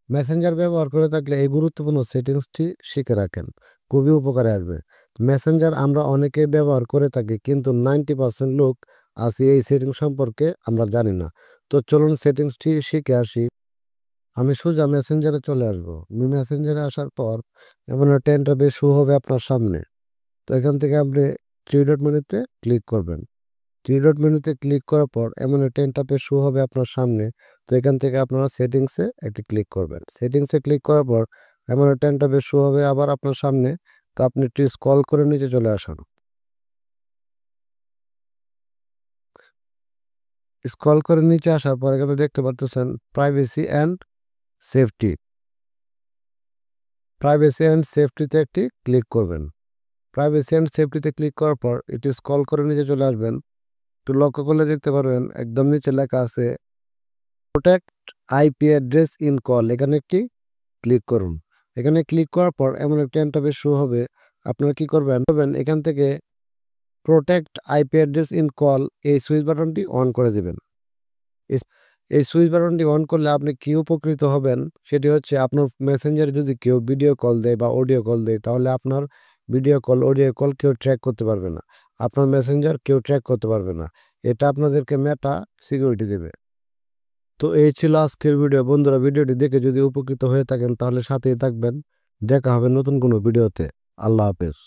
Messenger ব্যবহার করে থাকলে এই গুরুত্বপূর্ণ সেটিংসটি শিখে রাখেন, খুবই উপকারে আসবে। মেসেঞ্জার আমরা অনেকেই ব্যবহার করে থাকি, কিন্তু 90% লোক আছি এই সেটিং সম্পর্কে আমরা জানি না। তো চলুন সেটিংসটি শিখে আসি। আমি সোজা মেসেঞ্জারে চলে আসবো। মেসেঞ্জারে আসার পর এমন একটা ইন্টারফেস শো হবে আপনার সামনে। তো এখান থেকে আপনি থ্রি ডট মেনুতে ক্লিক করবেন। থ্রি ডট মেনুতে ক্লিক করার পর এমন একটা ইন্টারফেস শো হবে আপনার সামনে। তো এখান থেকে আপনারা সেটিংসে একটি ক্লিক করবেন। সেটিংসে ক্লিক করার পর এমন একটা ইন্টারফেস শো হবে আবার আপনার সামনে। তো আপনি একটু স্ক্রল করে নিচে চলে আসুন। স্ক্রল করে নিচে আসার পর এখানে দেখতে পারতেছেন privacy and safety. Privacy and সেফটিতে একটি ক্লিক করবেন। প্রাইভেসি অ্যান্ড সেফটিতে ক্লিক করার পর এটি স্ক্রল করে নিচে চলে আসবেন। একটু লক্ষ্য করলে দেখতে পারবেন একদম নিচে লেখা আছে protect IP address in call. এখানে একটি ক্লিক করুন। এখানে ক্লিক করার পর এমন একটা ইন্টারফেস শো হবে। আপনারা কি করবেন এখান থেকে protect IP address in call এই সুইচ বাটনটি অন করে দিবেন। এই সুইচ বাটনটি অন করলে আপনি কি উপকৃত হবেন সেটি হচ্ছে আপনার মেসেঞ্জারে যদি কেউ ভিডিও কল দেয় বা অডিও কল দেয়, তাহলে আপনার ভিডিও কল অডিও কল কেউ ট্র্যাক করতে পারবে না। আপনার মেসেঞ্জার কেউ ট্র্যাক করতে পারবে না। এটা আপনাদেরকে মেটা সিকিউরিটি দেবে। তো এই ছিল আজকের ভিডিও। বন্ধুরা, ভিডিওটি দেখে যদি উপকৃত হয়ে থাকেন তাহলে সাথেই থাকবেন। দেখা হবে নতুন কোনো ভিডিওতে। আল্লাহ হাফেজ।